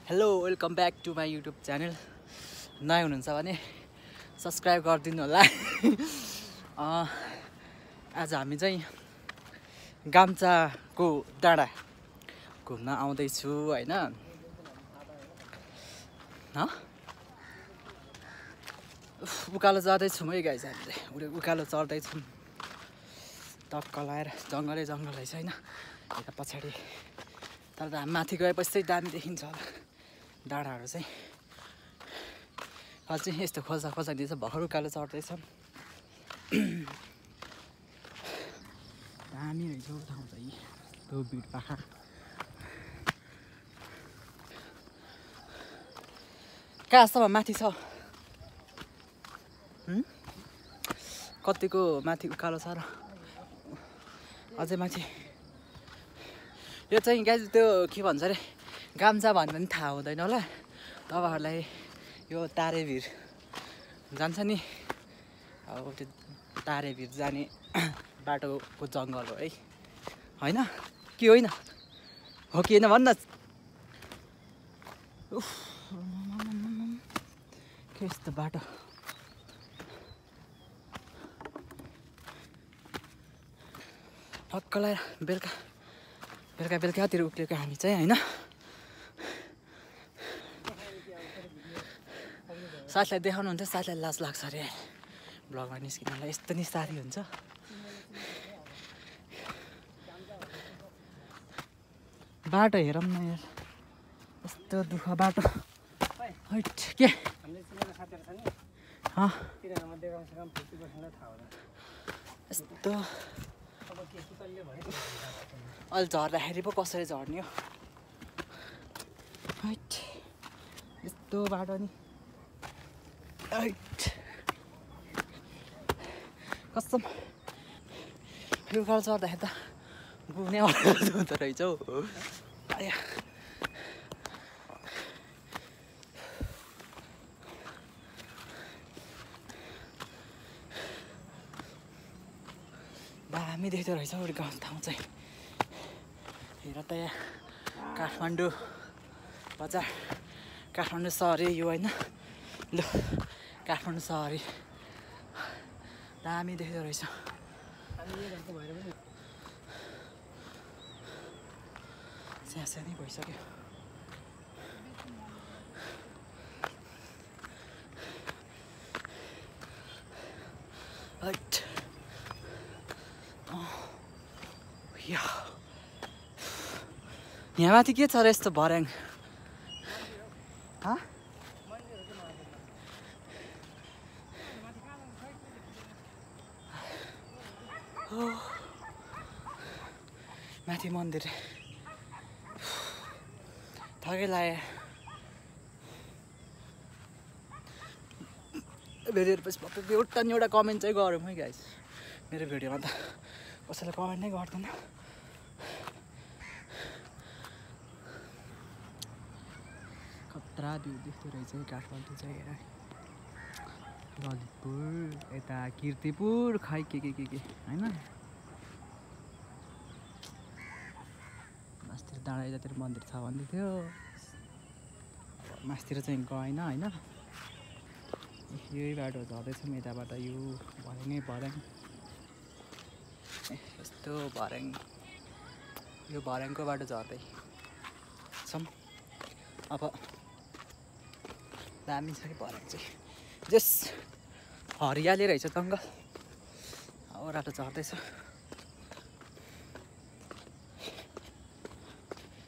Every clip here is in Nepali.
Hello welcome back to my YouTube channel. नयाँ हुनुहुन्छ भने सब्सक्राइब गरिदिनु होला। आज हामी चाहिँ गाम्चाको डाँडा घुम्न आउँदैछु होइन। उकालो जाँदैछौँ है गाइस, हामीले उकालो चढ्दैछौँ। टक्क लाएर जङ्गलै जङ्गल रहेछ होइन यता पछाडि। तर माथि गएपछि चाहिँ दामी देखिन्छ होला डाँडाहरू चाहिँ। अहिले चाहिँ यस्तो खोल्सा दिन्छ, भर्खर उकालो चढ्दैछौँ। दामी रहेछ ठाउँ चाहिँ त्यो भिड पाखा। कहाँसम्म माथि छ, कतिको माथि उकालो छ र अझै माथि। यो चाहिँ गाइस त्यो के भन्छ अरे गाम्चा भन्यो भने थाहा हुँदैन होला तपाईँहरूलाई। यो तारेभिर जान्छ नि, अब त्यो तारेभिर जाने बाटोको जङ्गल हो है, होइन कि होइन? हो कि होइन भन्न। के यस्तो बाटो ठक्कलाई बेलुकातिर उक्लिएको हामी चाहिँ होइन। साथीलाई देखाउनु हुन्छ, साथीलाई लाज लाग्छ अरे ब्लगमा निस्किनलाई। यस्तो नि साथी हुन्छ। बाटो हेरौँ न यार, यस्तो दुःख बाटो। हैट के यस्तो अहिले झर्दाखेरि पो कसरी झर्ने हो। हैट यस्तो बाटो नि। हैट कसम उकालो चढ्दाखेरि त गुने हुँदो रहेछ हौ। आया दामी देख्दो रहेछ हौ गाउँ ठाउँ चाहिँ। हेर त यहाँ काठमाडौँ बजार, काठमाडौँ सहरै यो होइन। ल काठमाडौँ सहरै दामी देख्दो रहेछ। सानै भइसक्यो। यहाँ माथि के छ र यस्तो भर्याङ? माथि मन्दिर थकै लाग्यो। भिडियो हेरेपछि पक्कै एउटा नि एउटा कमेन्ट चाहिँ गरौँ है गाइस। मेरो भिडियोमा त कसैले कमेन्ट नै गर्दैन। खतरा भ्यू देख्दो रहेछ काठमाडौँ चाहिँ हेर। ललितपुर यता किर्तिपुर खै के होइन। मास्तिर डाँडा यतातिर मन्दिर छ भन्दै थियो। मास्तिर चाहिँ गएन होइन। यही बाटो झर्दैछौँ यताबाट। यो भर्याङ यस्तो भर्याङ, यो भर्याङको बाटो झर्दै छौँ। अब दामी छ कि भर्याङ चाहिँ, जस हरियाली रहेछ जङ्गल। ओह्रालो झर्दैछ।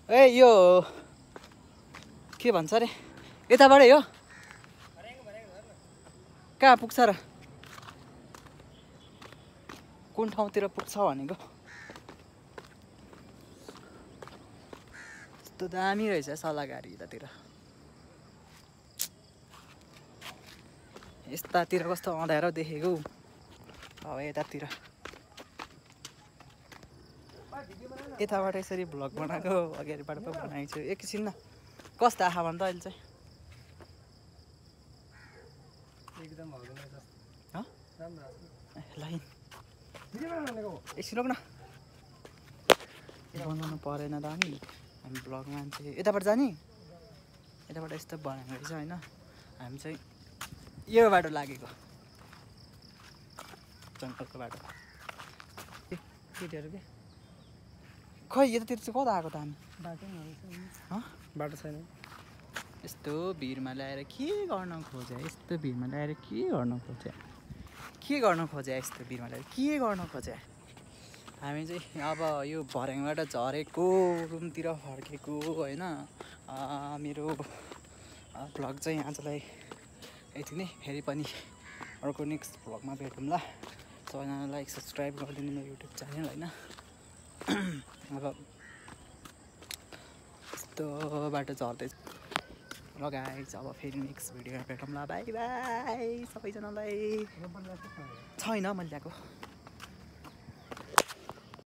ए यो के भन्छ अरे यताबाटै हो? कहाँ पुग्छ र? कुन ठाउँतिर पुग्छ भनेको? यस्तो दामी रहेछ सल्लाहगारी यतातिर। यतातिर कस्तो अँध्यारो देखेको। अब यतातिर यताबाट यसरी भ्लग बनाएको, अगाडिबाट पो बनाएको छु। एकैछिन न कस्तो आँखा भन्छ अहिले चाहिँ। लाइन एकछिन रोक्न, बनाउनु परेन दामी। हामी भ्लग मान्छे यताबाट जाने। यताबाट यस्तो बनाएको रहेछ होइन हामी चाहिँ यो बाटो लागेको जङ्गलको बाटो केटीहरू के खै यतातिर चाहिँ कता आएको त हामी बाटो छैन यस्तो भिरमा ल्याएर के गर्न खोजे यस्तो भिरमा ल्याएर के गर्न खोजे यस्तो भिरमा ल्याएर के गर्न खोजे हामी चाहिँ अब यो भर्याङबाट झरेको रुमतिर फर्केको होइन मेरो भ्लग चाहिँ आजलाई यति नै फेरि पनि अर्को नेक्स्ट भ्लगमा भेटौँला सबैजना लाइक सब्सक्राइब गरिदिनु मेरो युट्युब च्यानल होइन अब यस्तो बाटो झर्दैछ ल गाइस अब फेरि नेक्स्ट भिडियोमा भेटौँला बाई बाई सबैजनालाई छैन मैले ल्याएको